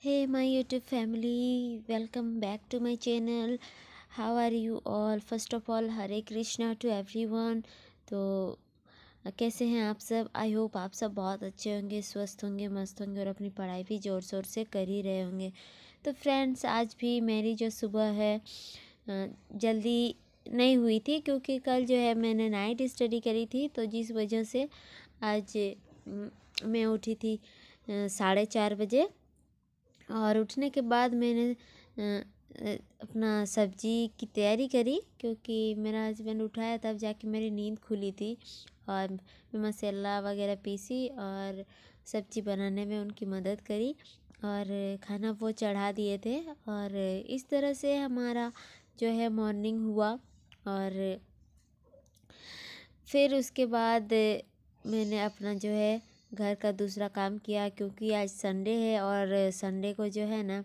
Hey, my YouTube family, welcome back to my channel. How are you all? First of all, Hare Krishna to everyone. तो कैसे हैं आप सब? I hope आप सब बहुत अच्छे होंगे, स्वस्थ होंगे, मस्त होंगे और अपनी पढ़ाई भी ज़ोर शोर से कर ही रहे होंगे। तो फ्रेंड्स, आज भी मेरी जो सुबह है जल्दी नहीं हुई थी क्योंकि कल जो है मैंने नाइट स्टडी करी थी, तो जिस वजह से आज मैं उठी थी 4:30 बजे। और उठने के बाद मैंने अपना सब्जी की तैयारी करी क्योंकि मेरा हस्बैंड उठाया तब जाके मेरी नींद खुली थी। और मैं मसाला वगैरह पीसी और सब्जी बनाने में उनकी मदद करी और खाना वो चढ़ा दिए थे। और इस तरह से हमारा जो है मॉर्निंग हुआ। और फिर उसके बाद मैंने अपना जो है घर का दूसरा काम किया क्योंकि आज संडे है और संडे को जो है ना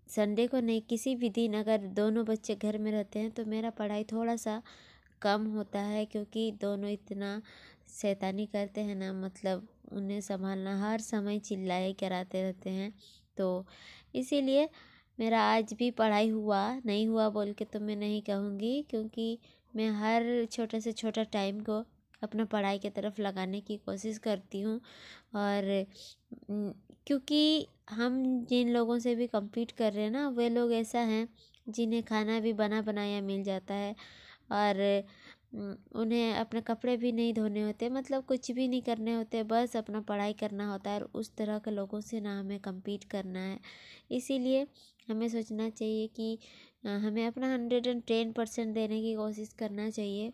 संडे को नहीं, किसी भी दिन अगर दोनों बच्चे घर में रहते हैं तो मेरा पढ़ाई थोड़ा सा कम होता है क्योंकि दोनों इतना शैतानी करते हैं ना, मतलब उन्हें संभालना हर समय चिल्लाए कराते रहते हैं। तो इसीलिए मेरा आज भी पढ़ाई हुआ नहीं हुआ बोल के तो मैं नहीं कहूँगी, क्योंकि मैं हर छोटे से छोटा टाइम को अपना पढ़ाई की तरफ लगाने की कोशिश करती हूँ। और क्योंकि हम जिन लोगों से भी compete कर रहे हैं ना, वे लोग ऐसा हैं जिन्हें खाना भी बना बनाया मिल जाता है और उन्हें अपने कपड़े भी नहीं धोने होते, मतलब कुछ भी नहीं करने होते, बस अपना पढ़ाई करना होता है। और उस तरह के लोगों से ना हमें compete करना है। इसीलिए हमें सोचना चाहिए कि हमें अपना 110% देने की कोशिश करना चाहिए।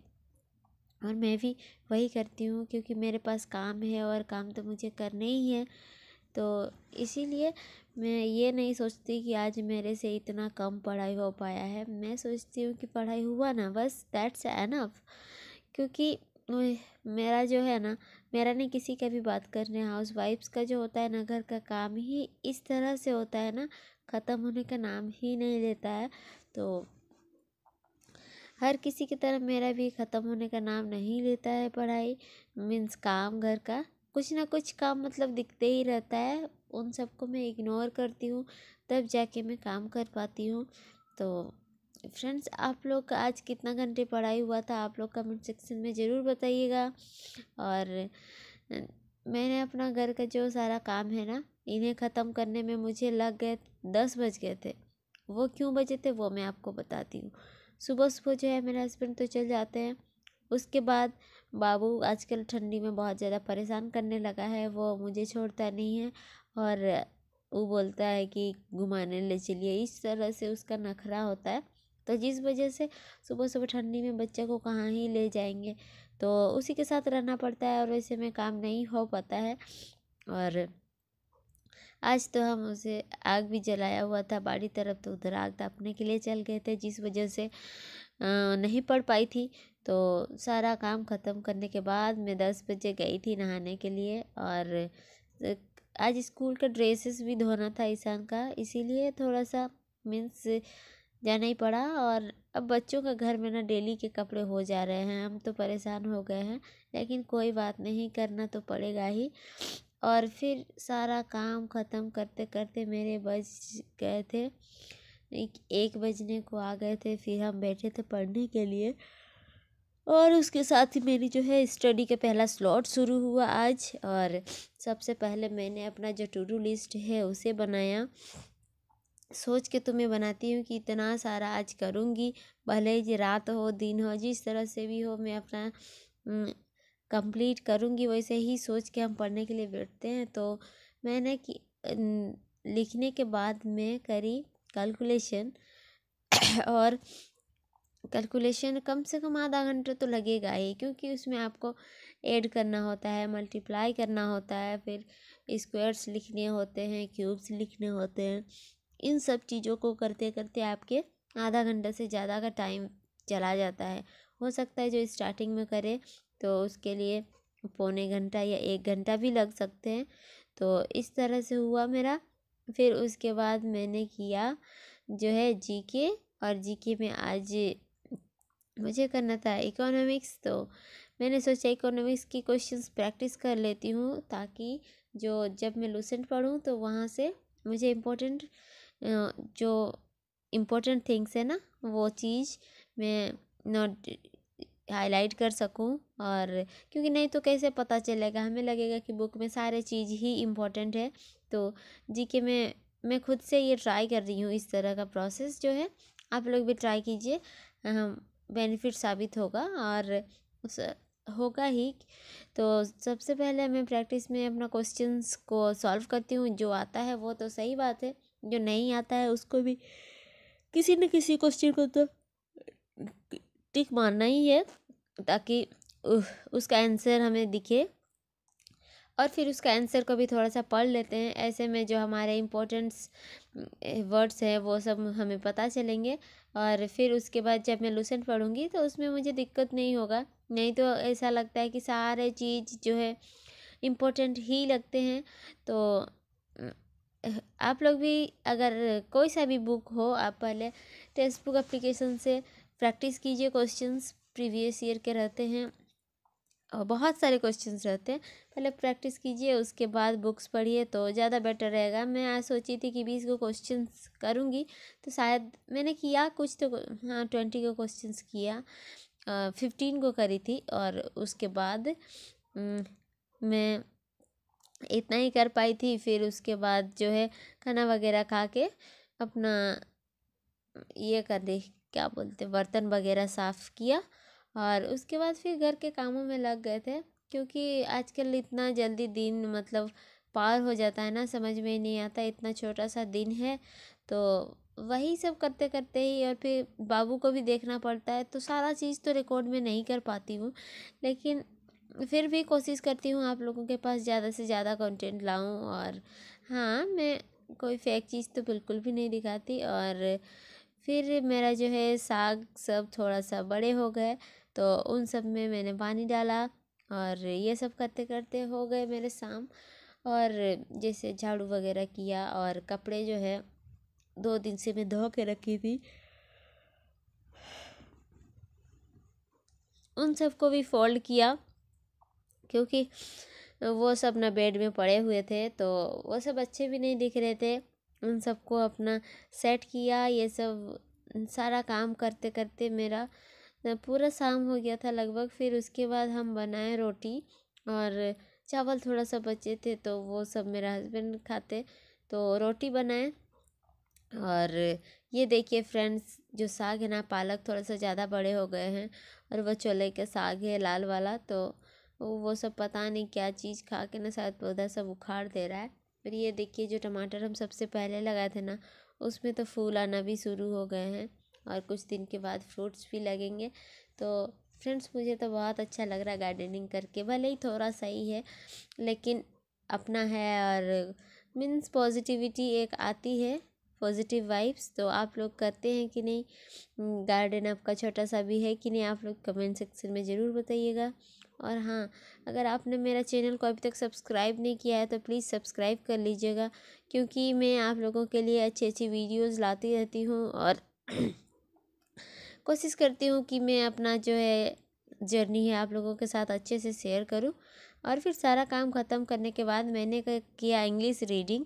और मैं भी वही करती हूँ क्योंकि मेरे पास काम है और काम तो मुझे करने ही है। तो इसीलिए मैं ये नहीं सोचती कि आज मेरे से इतना कम पढ़ाई हो पाया है। मैं सोचती हूँ कि पढ़ाई हुआ ना, बस दैट्स एनफ। क्योंकि मेरा जो है ना, मेरा नहीं किसी का भी बात कर रहे हैं, हाउस वाइफ्स का जो होता है ना, घर का काम ही इस तरह से होता है ना, ख़त्म होने का नाम ही नहीं लेता है। तो हर किसी की तरह मेरा भी ख़त्म होने का नाम नहीं लेता है। पढ़ाई मीन्स काम, घर का कुछ ना कुछ काम मतलब दिखते ही रहता है। उन सबको मैं इग्नोर करती हूँ, तब जाके मैं काम कर पाती हूँ। तो फ्रेंड्स, आप लोग का आज कितना घंटे पढ़ाई हुआ था, आप लोग कमेंट सेक्शन में ज़रूर बताइएगा। और मैंने अपना घर का जो सारा काम है ना, इन्हें ख़त्म करने में मुझे लग गए 10 बज गए थे। वो क्यों बजे थे वो मैं आपको बताती हूँ। सुबह सुबह जो है मेरे हस्बैंड तो चल जाते हैं। उसके बाद बाबू आजकल ठंडी में बहुत ज़्यादा परेशान करने लगा है, वो मुझे छोड़ता नहीं है और वो बोलता है कि घुमाने ले चलिए, इस तरह से उसका नखरा होता है। तो जिस वजह से सुबह सुबह ठंडी में बच्चे को कहाँ ही ले जाएंगे, तो उसी के साथ रहना पड़ता है और वैसे में काम नहीं हो पाता है। और आज तो हम उसे आग भी जलाया हुआ था बाड़ी तरफ, तो उधर आग तापने के लिए चल गए थे, जिस वजह से नहीं पढ़ पाई थी। तो सारा काम ख़त्म करने के बाद मैं 10 बजे गई थी नहाने के लिए। और आज स्कूल का ड्रेसेस भी धोना था ईशान का, इसीलिए थोड़ा सा मीन्स जाना ही पड़ा। और अब बच्चों का घर में ना डेली के कपड़े हो जा रहे हैं, हम तो परेशान हो गए हैं, लेकिन कोई बात नहीं, करना तो पड़ेगा ही। और फिर सारा काम ख़त्म करते करते मेरे बज गए थे 1 बजने को आ गए थे। फिर हम बैठे थे पढ़ने के लिए और उसके साथ ही मेरी जो है स्टडी का पहला स्लॉट शुरू हुआ आज। और सबसे पहले मैंने अपना जो टू डू लिस्ट है उसे बनाया। सोच के तो मैं बनाती हूँ कि इतना सारा आज करूँगी, भले ही रात हो दिन हो, जिस तरह से भी हो मैं अपना कंप्लीट करूँगी। वैसे ही सोच के हम पढ़ने के लिए बैठते हैं। तो मैंने कि लिखने के बाद मैं करी कैलकुलेशन और कैलकुलेशन कम से कम आधा घंटा तो लगेगा ही, क्योंकि उसमें आपको ऐड करना होता है, मल्टीप्लाई करना होता है, फिर स्क्वायर्स लिखने होते हैं, क्यूब्स लिखने होते हैं। इन सब चीज़ों को करते करते आपके आधा घंटा से ज़्यादा का टाइम चला जाता है। हो सकता है जो स्टार्टिंग में करे तो उसके लिए पौने घंटा या 1 घंटा भी लग सकते हैं। तो इस तरह से हुआ मेरा। फिर उसके बाद मैंने किया जो है जीके, और जीके में आज मुझे करना था इकोनॉमिक्स। तो मैंने सोचा इकोनॉमिक्स की क्वेश्चंस प्रैक्टिस कर लेती हूँ ताकि जो जब मैं लूसेंट पढ़ूँ तो वहाँ से मुझे जो इम्पोर्टेंट थिंग्स है ना वो चीज़ मैं नोट हाईलाइट कर सकूं। और क्योंकि नहीं तो कैसे पता चलेगा, हमें लगेगा कि बुक में सारे चीज़ ही इम्पोर्टेंट है। तो जीके में मैं खुद से ये ट्राई कर रही हूँ, इस तरह का प्रोसेस जो है आप लोग भी ट्राई कीजिए, बेनिफिट साबित होगा और होगा ही। तो सबसे पहले मैं प्रैक्टिस में अपना क्वेश्चंस को सॉल्व करती हूँ। जो आता है वो तो सही बात है, जो नहीं आता है उसको भी किसी न किसी क्वेश्चन को तो टिक मारना ही है, ताकि उसका आंसर हमें दिखे। और फिर उसका आंसर को भी थोड़ा सा पढ़ लेते हैं, ऐसे में जो हमारे इम्पोर्टेंट्स वर्ड्स हैं वो सब हमें पता चलेंगे। और फिर उसके बाद जब मैं लूसेंट पढ़ूंगी तो उसमें मुझे दिक्कत नहीं होगा। नहीं तो ऐसा लगता है कि सारे चीज़ जो है इम्पोर्टेंट ही लगते हैं। तो आप लोग भी अगर कोई सा भी बुक हो, आप पहले टेक्स्ट बुक एप्लीकेशन से प्रैक्टिस कीजिए। क्वेश्चंस प्रीवियस ईयर के रहते हैं और बहुत सारे क्वेश्चंस रहते हैं, पहले प्रैक्टिस कीजिए, उसके बाद बुक्स पढ़िए तो ज़्यादा बेटर रहेगा। मैं आज सोची थी कि 20 को क्वेश्चंस करूँगी, तो शायद मैंने किया कुछ तो, हाँ 20 को क्वेश्चंस किया, 15 को करी थी। और उसके बाद मैं इतना ही कर पाई थी। फिर उसके बाद जो है खाना वगैरह खा के अपना ये कर दे, क्या बोलते, बर्तन वगैरह साफ़ किया और उसके बाद फिर घर के कामों में लग गए थे। क्योंकि आजकल इतना जल्दी दिन मतलब पार हो जाता है ना, समझ में ही नहीं आता, इतना छोटा सा दिन है। तो वही सब करते करते ही, और फिर बाबू को भी देखना पड़ता है, तो सारा चीज़ तो रिकॉर्ड में नहीं कर पाती हूँ। लेकिन फिर भी कोशिश करती हूँ आप लोगों के पास ज़्यादा से ज़्यादा कंटेंट लाऊं। और हाँ, मैं कोई फेक चीज़ तो बिल्कुल भी नहीं दिखाती। और फिर मेरा जो है साग सब थोड़ा सा बड़े हो गए, तो उन सब में मैंने पानी डाला और ये सब करते करते हो गए मेरे शाम। और जैसे झाड़ू वगैरह किया और कपड़े जो है 2 दिन से मैं धो के रखी थी, उन सबको भी फोल्ड किया। क्योंकि वो सब ना बेड में पड़े हुए थे, तो वो सब अच्छे भी नहीं दिख रहे थे। उन सबको अपना सेट किया, ये सब सारा काम करते करते मेरा पूरा शाम हो गया था लगभग। फिर उसके बाद हम बनाए रोटी और चावल थोड़ा सा बचे थे, तो वो सब मेरा हस्बैंड खाते, तो रोटी बनाए। और ये देखिए फ्रेंड्स, जो साग है ना, पालक थोड़ा सा ज़्यादा बड़े हो गए हैं और वो छोले के साग है लाल वाला, तो वो सब पता नहीं क्या चीज़ खा के ना शायद पौधा सब उखाड़ दे रहा है। फिर ये देखिए जो टमाटर हम सबसे पहले लगाए थे ना, उसमें तो फूल आना भी शुरू हो गए हैं और कुछ दिन के बाद फ्रूट्स भी लगेंगे। तो फ्रेंड्स, मुझे तो बहुत अच्छा लग रहा है गार्डनिंग करके, भले ही थोड़ा सही है लेकिन अपना है। और मीन्स पॉजिटिविटी एक आती है, पॉजिटिव वाइब्स। तो आप लोग करते हैं कि नहीं, गार्डन आपका छोटा सा भी है कि नहीं, आप लोग कमेंट सेक्शन में ज़रूर बताइएगा। और हाँ, अगर आपने मेरा चैनल को अभी तक सब्सक्राइब नहीं किया है तो प्लीज़ सब्सक्राइब कर लीजिएगा, क्योंकि मैं आप लोगों के लिए अच्छी अच्छी वीडियोस लाती रहती हूँ और कोशिश करती हूँ कि मैं अपना जो है जर्नी है आप लोगों के साथ अच्छे से शेयर करूँ। और फिर सारा काम ख़त्म करने के बाद मैंने किया इंग्लिश रीडिंग,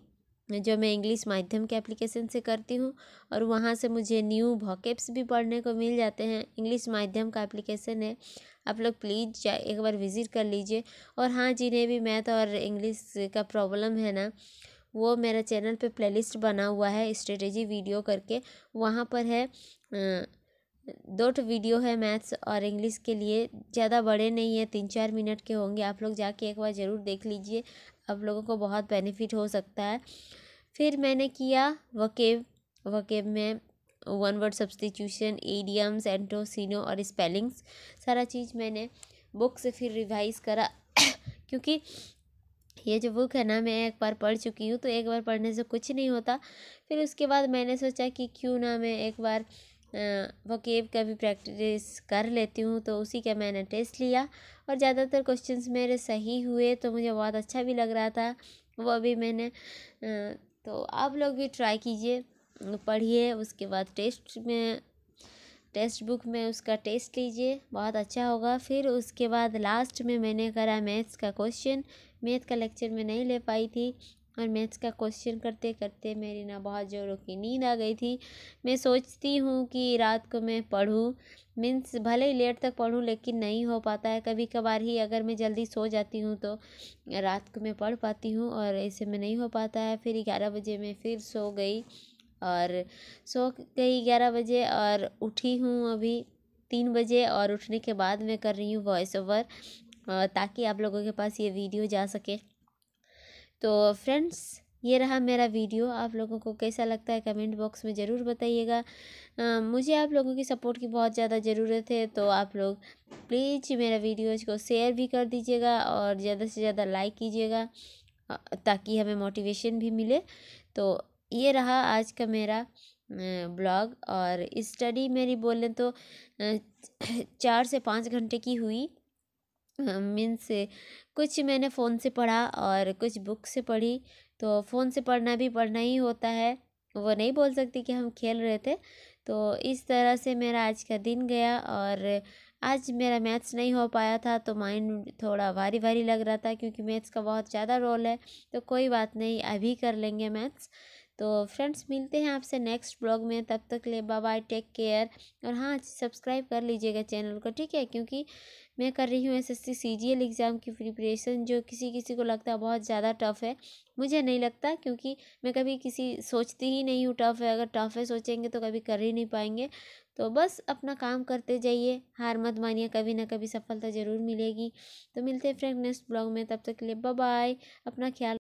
जो मैं इंग्लिश माध्यम के एप्लीकेशन से करती हूँ। और वहाँ से मुझे न्यू वोकैब्स भी पढ़ने को मिल जाते हैं। इंग्लिश माध्यम का एप्लीकेशन है, आप लोग प्लीज़ एक बार विज़िट कर लीजिए। और हाँ, जिन्हें भी मैथ और इंग्लिश का प्रॉब्लम है ना, वो मेरा चैनल पे प्लेलिस्ट बना हुआ है स्ट्रेटेजी वीडियो करके, वहाँ पर है 2 वीडियो है मैथ्स और इंग्लिश के लिए, ज़्यादा बड़े नहीं है, 3-4 मिनट के होंगे। आप लोग जाके एक बार ज़रूर देख लीजिए, आप लोगों को बहुत बेनिफिट हो सकता है। फिर मैंने किया वोकैब में 1 वर्ड सब्स्टिट्यूशन, इडियम्स, एंटोसिनो और स्पेलिंग्स, सारा चीज़ मैंने बुक से फिर रिवाइज़ करा क्योंकि ये जो बुक है ना, मैं एक बार पढ़ चुकी हूँ, तो एक बार पढ़ने से कुछ नहीं होता। फिर उसके बाद मैंने सोचा कि क्यों ना मैं एक बार वोकैब का भी प्रैक्टिस कर लेती हूँ, तो उसी का मैंने टेस्ट लिया और ज़्यादातर क्वेश्चंस मेरे सही हुए, तो मुझे बहुत अच्छा भी लग रहा था। वो अभी मैंने तो आप लोग भी ट्राई कीजिए, पढ़िए, उसके बाद टेक्स्ट बुक में उसका टेस्ट लीजिए, बहुत अच्छा होगा। फिर उसके बाद लास्ट में मैंने करा मैथ्स का क्वेश्चन, मैथ का लेक्चर मैं नहीं ले पाई थी और मैथ्स का क्वेश्चन करते करते मेरी ना बहुत ज़ोरों की नींद आ गई थी। मैं सोचती हूँ कि रात को मैं पढ़ूँ, मीन्स भले ही लेट तक पढूँ लेकिन नहीं हो पाता है। कभी कभार ही अगर मैं जल्दी सो जाती हूँ तो रात को मैं पढ़ पाती हूँ और ऐसे में नहीं हो पाता है। फिर 11 बजे मैं फिर सो गई और सो गई 11 बजे और उठी हूँ अभी 3 बजे और उठने के बाद मैं कर रही हूँ वॉइस ओवर ताकि आप लोगों के पास ये वीडियो जा सके। तो फ्रेंड्स, ये रहा मेरा वीडियो। आप लोगों को कैसा लगता है कमेंट बॉक्स में ज़रूर बताइएगा। मुझे आप लोगों की सपोर्ट की बहुत ज़्यादा ज़रूरत है, तो आप लोग प्लीज़ मेरा वीडियोज़ को शेयर भी कर दीजिएगा और ज़्यादा से ज़्यादा लाइक कीजिएगा ताकि हमें मोटिवेशन भी मिले। तो ये रहा आज का मेरा ब्लॉग और स्टडी मेरी बोलें तो 4 से 5 घंटे की हुई। मीन्स कुछ मैंने फ़ोन से पढ़ा और कुछ बुक से पढ़ी। तो फ़ोन से पढ़ना भी पढ़ना ही होता है, वो नहीं बोल सकती कि हम खेल रहे थे। तो इस तरह से मेरा आज का दिन गया और आज मेरा मैथ्स नहीं हो पाया था तो माइंड थोड़ा भारी भारी लग रहा था क्योंकि मैथ्स का बहुत ज़्यादा रोल है। तो कोई बात नहीं, अभी कर लेंगे मैथ्स। तो फ्रेंड्स, मिलते हैं आपसे नेक्स्ट ब्लॉग में। तब तक ले बाय बाय, टेक केयर। और हाँ, सब्सक्राइब कर लीजिएगा चैनल को, ठीक है? क्योंकि मैं कर रही हूँ एसएससी सीजीएल एग्ज़ाम की प्रिपरेशन, जो किसी किसी को लगता है बहुत ज़्यादा टफ़ है। मुझे नहीं लगता क्योंकि मैं कभी किसी सोचती ही नहीं हूँ टफ़ है। अगर टफ़ है सोचेंगे तो कभी कर ही नहीं पाएंगे। तो बस अपना काम करते जाइए, हार मत मानिए, कभी ना कभी सफलता ज़रूर मिलेगी। तो मिलते हैं फ्रेंड नेक्स्ट ब्लॉग में, तब तक के लिए बाय बाय, अपना ख्याल